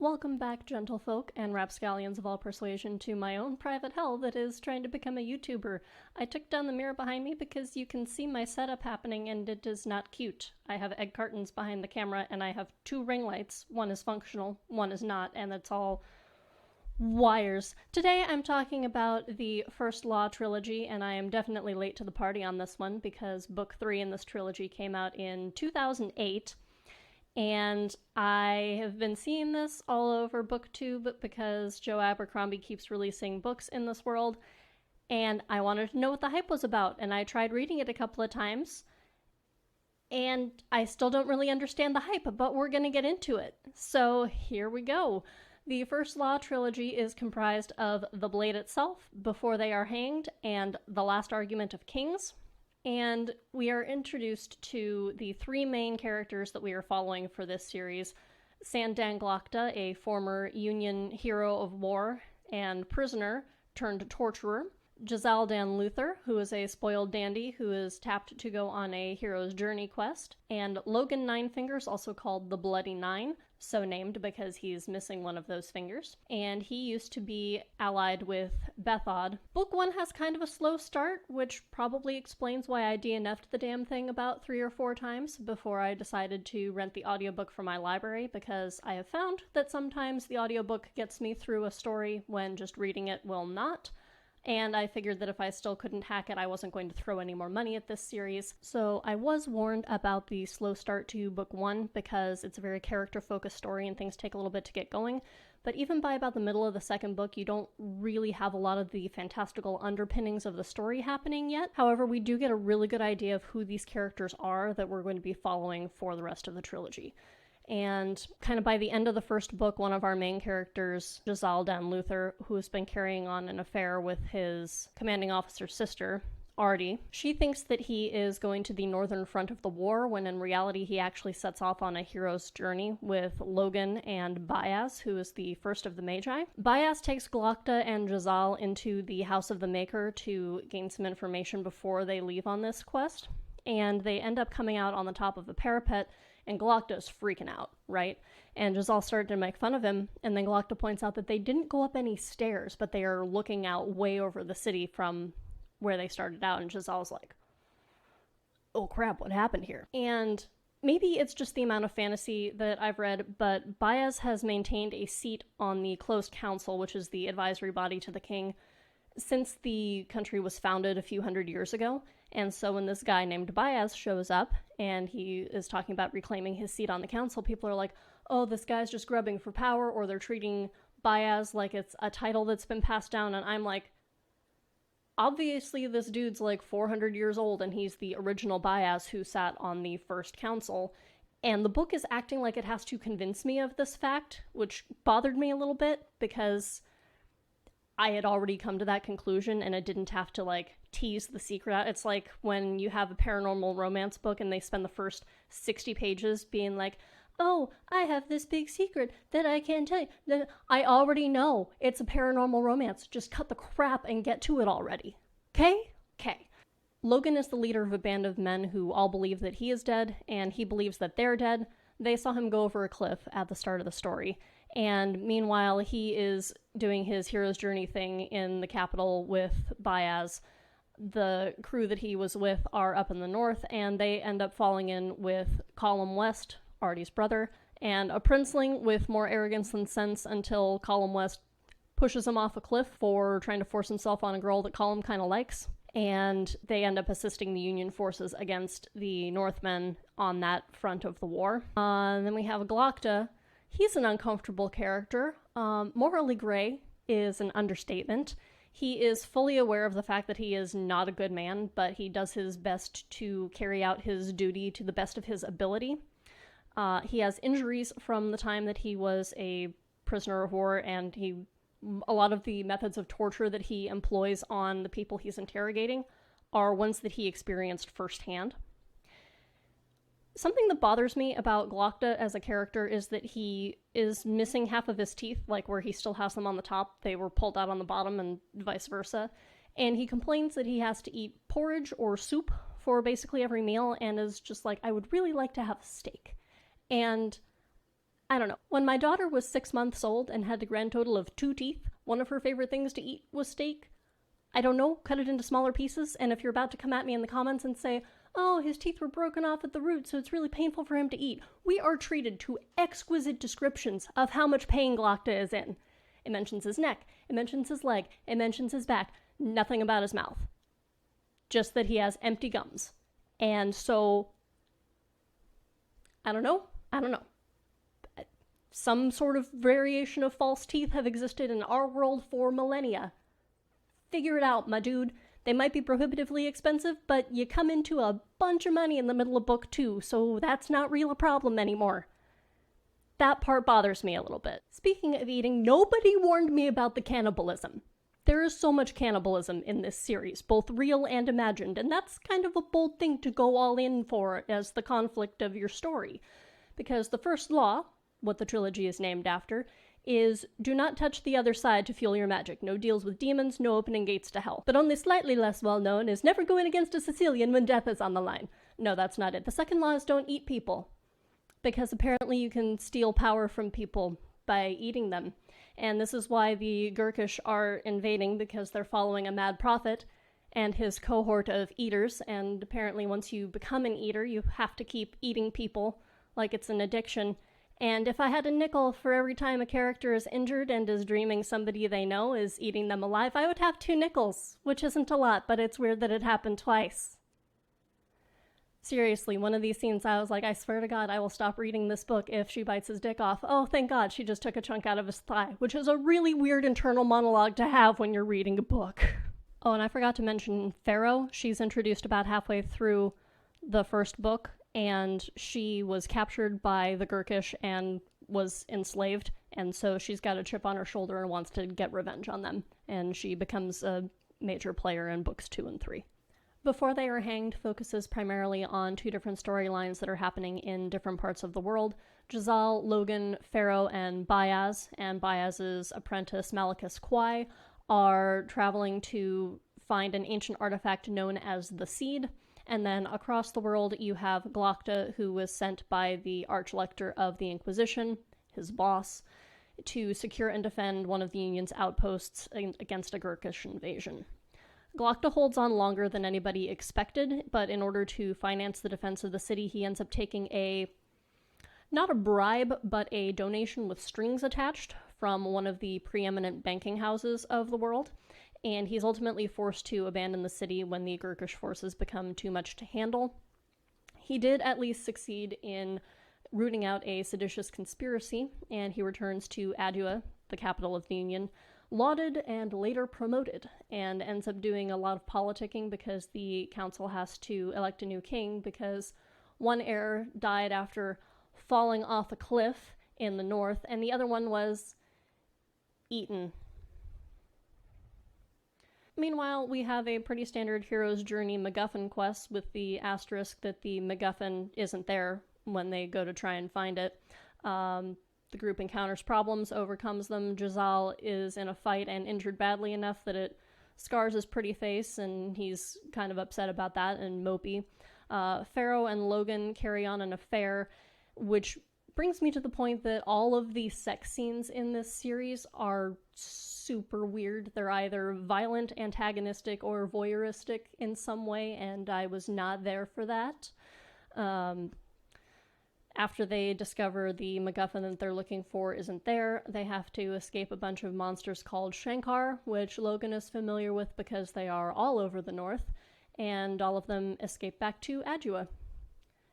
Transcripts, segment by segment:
Welcome back, gentlefolk and rapscallions of all persuasion, to my own private hell that is trying to become a YouTuber. I took down the mirror behind me because you can see my setup happening and it is not cute. I have egg cartons behind the camera and I have two ring lights. One is functional, one is not, and it's all wires. Today I'm talking about the First Law trilogy, and I am definitely late to the party on this one because book 3 in this trilogy came out in 2008. And I have been seeing this all over BookTube because Joe Abercrombie keeps releasing books in this world, and I wanted to know what the hype was about, and I tried reading it a couple of times, and I still don't really understand the hype, but we're going to get into it. So here we go. The First Law trilogy is comprised of The Blade itself, Before They Are Hanged, and The Last Argument of Kings. And we are introduced to the three main characters that we are following for this series. Sandan Glokta, a former Union hero of war and prisoner turned torturer. Jezal Dan Luther, who is a spoiled dandy who is tapped to go on a hero's journey quest. And Logan Ninefingers, also called the Bloody Nine, so named because he's missing one of those fingers. And he used to be allied with Bethod. Book 1 has kind of a slow start, which probably explains why I DNF'd the damn thing about 3 or 4 times before I decided to rent the audiobook from my library, because I have found that sometimes the audiobook gets me through a story when just reading it will not. And I figured that if I still couldn't hack it, I wasn't going to throw any more money at this series. So I was warned about the slow start to book 1 because it's a very character-focused story and things take a little bit to get going. But even by about the middle of the second book, you don't really have a lot of the fantastical underpinnings of the story happening yet. However, we do get a really good idea of who these characters are that we're going to be following for the rest of the trilogy. And kind of by the end of the first book, one of our main characters, Jezal Dan Luther, who's been carrying on an affair with his commanding officer's sister, Artie, she thinks that he is going to the northern front of the war, when in reality he actually sets off on a hero's journey with Logan and Bayaz, who is the first of the Magi. Bayaz takes Glokta and Jezal into the House of the Maker to gain some information before they leave on this quest, and they end up coming out on the top of a parapet. And Glokta's freaking out, right? And Jezal started to make fun of him, and then Glokta points out that they didn't go up any stairs, but they are looking out way over the city from where they started out, and Jezal's like, oh crap, what happened here? And maybe it's just the amount of fantasy that I've read, but Bayaz has maintained a seat on the Closed Council, which is the advisory body to the king, since the country was founded a few hundred years ago. And so when this guy named Bayaz shows up and he is talking about reclaiming his seat on the council, people are like, oh, this guy's just grubbing for power, or they're treating Bayaz like it's a title that's been passed down. And I'm like, obviously this dude's like 400 years old and he's the original Bayaz who sat on the first council. And the book is acting like it has to convince me of this fact, which bothered me a little bit because I had already come to that conclusion and it didn't have to like tease the secret out. It's like when you have a paranormal romance book and they spend the first 60 pages being like, oh, I have this big secret that I can't tell you. That I already know it's a paranormal romance. Just cut the crap and get to it already. Okay? Okay. Logan is the leader of a band of men who all believe that he is dead, and he believes that they're dead. They saw him go over a cliff at the start of the story. And meanwhile, he is doing his hero's journey thing in the capital with Bayaz. The crew that he was with are up in the north, and they end up falling in with Colum West, Artie's brother, and a princeling with more arrogance than sense until Colum West pushes him off a cliff for trying to force himself on a girl that Colum kind of likes. And they end up assisting the Union forces against the Northmen on that front of the war. And then we have Glokta. He's an uncomfortable character. Morally gray is an understatement. He is fully aware of the fact that he is not a good man, but he does his best to carry out his duty to the best of his ability. He has injuries from the time that he was a prisoner of war, and a lot of the methods of torture that he employs on the people he's interrogating are ones that he experienced firsthand. Something that bothers me about Glokta as a character is that he is missing half of his teeth, like where he still has them on the top, they were pulled out on the bottom and vice versa. And he complains that he has to eat porridge or soup for basically every meal and is just like, I would really like to have a steak. And I don't know. When my daughter was 6 months old and had the grand total of 2 teeth, one of her favorite things to eat was steak. I don't know, cut it into smaller pieces, and if you're about to come at me in the comments and say, oh, his teeth were broken off at the root, so it's really painful for him to eat, we are treated to exquisite descriptions of how much pain Glocta is in. It mentions his neck, it mentions his leg, it mentions his back, nothing about his mouth. Just that he has empty gums. And so, I don't know. Some sort of variation of false teeth have existed in our world for millennia. Figure it out, my dude. They might be prohibitively expensive, but you come into a bunch of money in the middle of book 2, so that's not really a problem anymore. That part bothers me a little bit. Speaking of eating, nobody warned me about the cannibalism. There is so much cannibalism in this series, both real and imagined, and that's kind of a bold thing to go all in for as the conflict of your story. Because the first law, what the trilogy is named after, is do not touch the other side to fuel your magic. No deals with demons, no opening gates to hell. But only slightly less well known is never go in against a Sicilian when death is on the line. No, that's not it. The second law is don't eat people. Because apparently you can steal power from people by eating them. And this is why the Gurkish are invading, because they're following a mad prophet and his cohort of eaters. And apparently once you become an eater, you have to keep eating people like it's an addiction. And if I had a nickel for every time a character is injured and is dreaming somebody they know is eating them alive, I would have 2 nickels, which isn't a lot, but it's weird that it happened twice. Seriously, one of these scenes I was like, I swear to God, I will stop reading this book if she bites his dick off. Oh, thank God, she just took a chunk out of his thigh, which is a really weird internal monologue to have when you're reading a book. Oh, and I forgot to mention Pharaoh. She's introduced about halfway through the first book, and she was captured by the Gurkish and was enslaved, and so she's got a chip on her shoulder and wants to get revenge on them, and she becomes a major player in books 2 and 3. Before They Are Hanged focuses primarily on 2 different storylines that are happening in different parts of the world. Jazal, Logan, Pharaoh, and Bayaz's apprentice Malachus Kwai are traveling to find an ancient artifact known as the Seed. And then across the world, you have Glocta, who was sent by the Archlector of the Inquisition, his boss, to secure and defend one of the Union's outposts against a Gurkish invasion. Glocta holds on longer than anybody expected, but in order to finance the defense of the city, he ends up taking not a bribe, but a donation with strings attached from one of the preeminent banking houses of the world. And he's ultimately forced to abandon the city when the Gurkish forces become too much to handle. He did at least succeed in rooting out a seditious conspiracy, and he returns to Adua, the capital of the Union, lauded and later promoted, and ends up doing a lot of politicking because the council has to elect a new king because one heir died after falling off a cliff in the north, and the other one was eaten. Meanwhile, we have a pretty standard hero's journey MacGuffin quest with the asterisk that the MacGuffin isn't there when they go to try and find it. The group encounters problems, overcomes them. Jazal is in a fight and injured badly enough that it scars his pretty face, and he's kind of upset about that and mopey. Pharaoh and Logan carry on an affair, which brings me to the point that all of the sex scenes in this series are super weird. They're either violent, antagonistic, or voyeuristic in some way, and I was not there for that. After they discover the MacGuffin that they're looking for isn't there, they have to escape a bunch of monsters called Shankar, which Logan is familiar with because they are all over the north, and all of them escape back to Adua.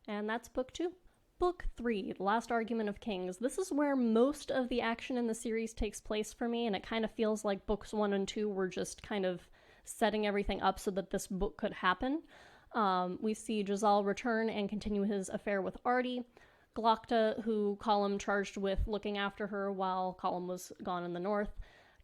And that's book 2. Book 3, The Last Argument of Kings. This is where most of the action in the series takes place for me, and it kind of feels like books 1 and 2 were just kind of setting everything up so that this book could happen. We see Jazal return and continue his affair with Artie. Glocta, who Colum charged with looking after her while Colum was gone in the north,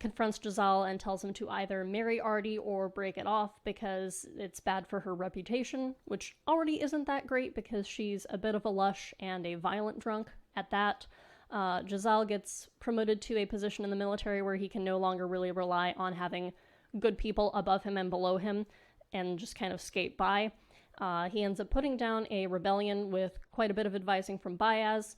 confronts Jazal and tells him to either marry Artie or break it off because it's bad for her reputation, which already isn't that great because she's a bit of a lush and a violent drunk at that. Jazal gets promoted to a position in the military where he can no longer really rely on having good people above him and below him and just kind of skate by. He ends up putting down a rebellion with quite a bit of advising from Bayaz.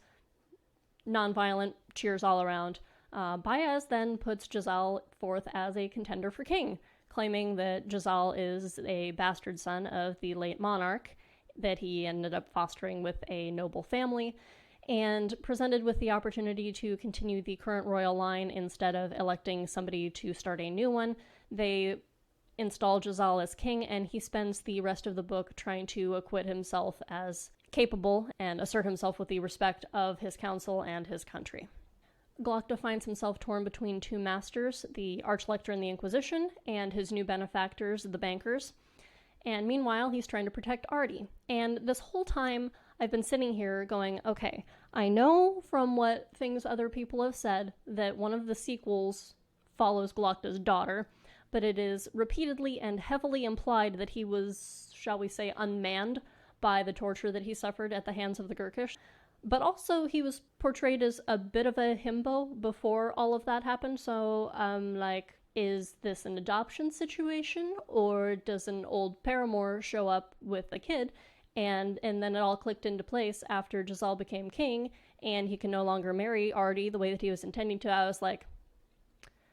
nonviolent, cheers all around. Baez then puts Jezal forth as a contender for king, claiming that Jezal is a bastard son of the late monarch that he ended up fostering with a noble family, and presented with the opportunity to continue the current royal line instead of electing somebody to start a new one. They install Jezal as king, and he spends the rest of the book trying to acquit himself as capable and assert himself with the respect of his council and his country. Glokta finds himself torn between two masters, the Archlector in the Inquisition and his new benefactors, the bankers. And meanwhile, he's trying to protect Artie. And this whole time, I've been sitting here going, okay, I know from what things other people have said that one of the sequels follows Glokta's daughter, but it is repeatedly and heavily implied that he was, shall we say, unmanned by the torture that he suffered at the hands of the Gurkish. But also, he was portrayed as a bit of a himbo before all of that happened, so is this an adoption situation, or does an old paramour show up with a kid? And then it all clicked into place after Jezal became king, and he can no longer marry Artie the way that he was intending to. I was like,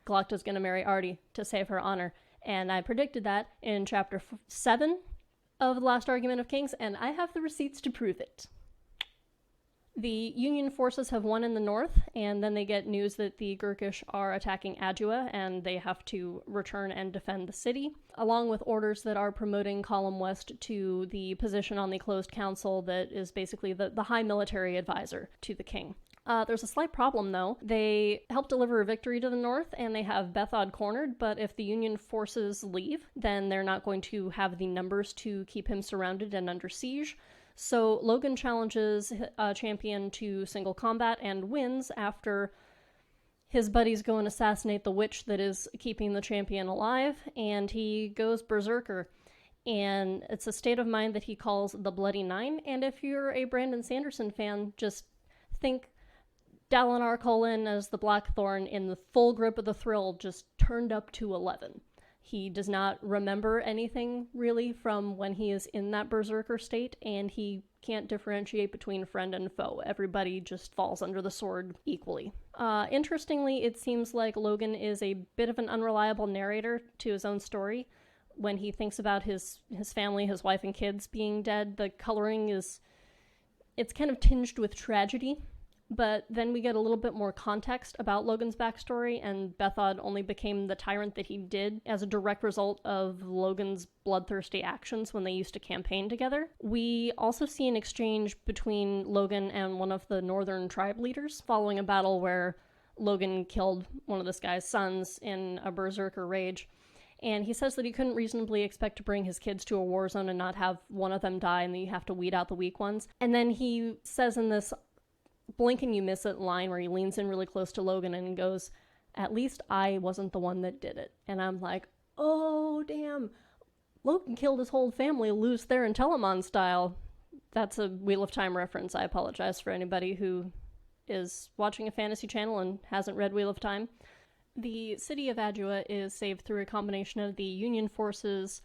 Glokta's gonna marry Artie to save her honor. And I predicted that in chapter 7 of The Last Argument of Kings, and I have the receipts to prove it. The Union forces have won in the north, and then they get news that the Gurkish are attacking Adua, and they have to return and defend the city, along with orders that are promoting Column West to the position on the closed council that is basically the high military advisor to the king. There's a slight problem, though. They help deliver a victory to the north, and they have Bethod cornered, but if the Union forces leave, then they're not going to have the numbers to keep him surrounded and under siege. So Logan challenges a champion to single combat and wins after his buddies go and assassinate the witch that is keeping the champion alive, and he goes berserker. And it's a state of mind that he calls the Bloody Nine, and if you're a Brandon Sanderson fan, just think Dalinar Kholin as the Blackthorn in the full grip of the thrill just turned up to 11. He does not remember anything, really, from when he is in that berserker state, and he can't differentiate between friend and foe. Everybody just falls under the sword equally. Interestingly, it seems like Logan is a bit of an unreliable narrator to his own story. When he thinks about his family, his wife and kids being dead, the coloring it's kind of tinged with tragedy. But then we get a little bit more context about Logan's backstory, and Bethod only became the tyrant that he did as a direct result of Logan's bloodthirsty actions when they used to campaign together. We also see an exchange between Logan and one of the northern tribe leaders following a battle where Logan killed one of this guy's sons in a berserker rage. And he says that he couldn't reasonably expect to bring his kids to a war zone and not have one of them die, and that you have to weed out the weak ones. And then he says in this blink and you miss it line where he leans in really close to Logan and goes, "At least I wasn't the one that did it." And I'm like, oh damn, Logan killed his whole family Luce Theron Telamon style. That's a Wheel of Time reference. I apologize for anybody who is watching a fantasy channel and hasn't read Wheel of Time. The city of Adua is saved through a combination of the Union forces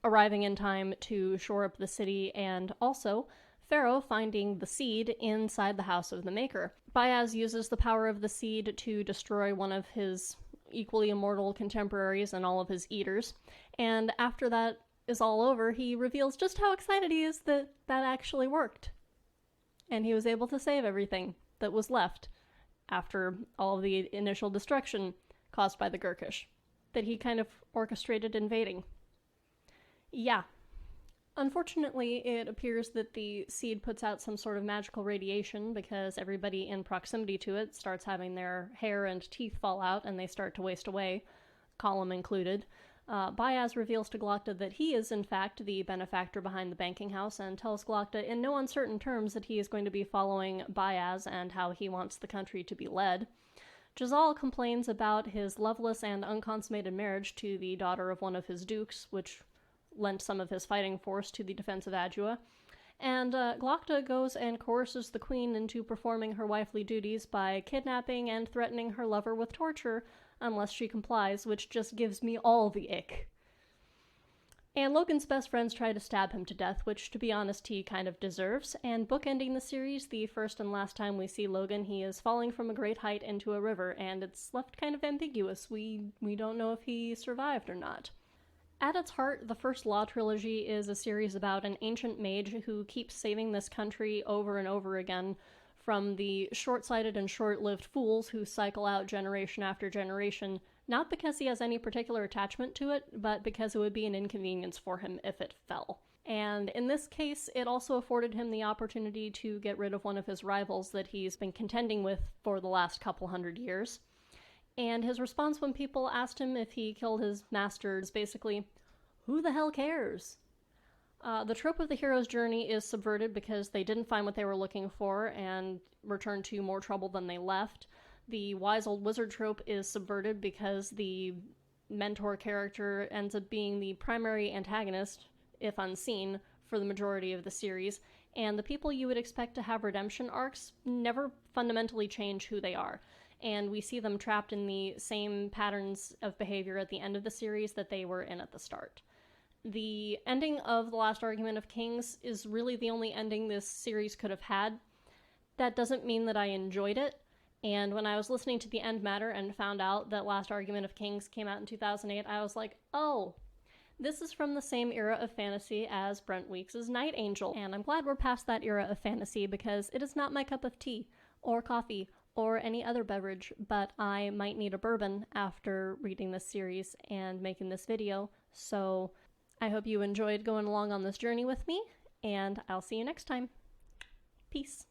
arriving in time to shore up the city, and also Pharaoh finding the seed inside the house of the Maker. Baez uses the power of the seed to destroy one of his equally immortal contemporaries and all of his eaters, and after that is all over, he reveals just how excited he is that that actually worked. And he was able to save everything that was left after all of the initial destruction caused by the Gurkish that he kind of orchestrated invading. Yeah. Unfortunately, it appears that the seed puts out some sort of magical radiation because everybody in proximity to it starts having their hair and teeth fall out and they start to waste away, Column included. Baez reveals to Glokta that he is in fact the benefactor behind the banking house and tells Glokta in no uncertain terms that he is going to be following Baez and how he wants the country to be led. Jezal complains about his loveless and unconsummated marriage to the daughter of one of his dukes, which lent some of his fighting force to the defense of Adua, and Glokta goes and coerces the queen into performing her wifely duties by kidnapping and threatening her lover with torture unless she complies, which just gives me all the ick. And Logan's best friends try to stab him to death, which, to be honest, he kind of deserves. And bookending the series, the first and last time we see Logan, he is falling from a great height into a river, and it's left kind of ambiguous. We don't know if he survived or not. At its heart, the first Law trilogy is a series about an ancient mage who keeps saving this country over and over again from the short-sighted and short-lived fools who cycle out generation after generation, not because he has any particular attachment to it, but because it would be an inconvenience for him if it fell. And in this case, it also afforded him the opportunity to get rid of one of his rivals that he's been contending with for the last couple hundred years. And his response when people asked him if he killed his master is basically, "Who the hell cares?" The trope of the hero's journey is subverted because they didn't find what they were looking for and returned to more trouble than they left. The wise old wizard trope is subverted because the mentor character ends up being the primary antagonist, if unseen, for the majority of the series, and the people you would expect to have redemption arcs never fundamentally change who they are. And we see them trapped in the same patterns of behavior at the end of the series that they were in at the start. The ending of The Last Argument of Kings is really the only ending this series could have had. That doesn't mean that I enjoyed it, and when I was listening to the end matter and found out that Last Argument of Kings came out in 2008, I was like, oh, this is from the same era of fantasy as Brent Weeks' Night Angel, and I'm glad we're past that era of fantasy because it is not my cup of tea, or coffee, or any other beverage, but I might need a bourbon after reading this series and making this video, so I hope you enjoyed going along on this journey with me, and I'll see you next time. Peace.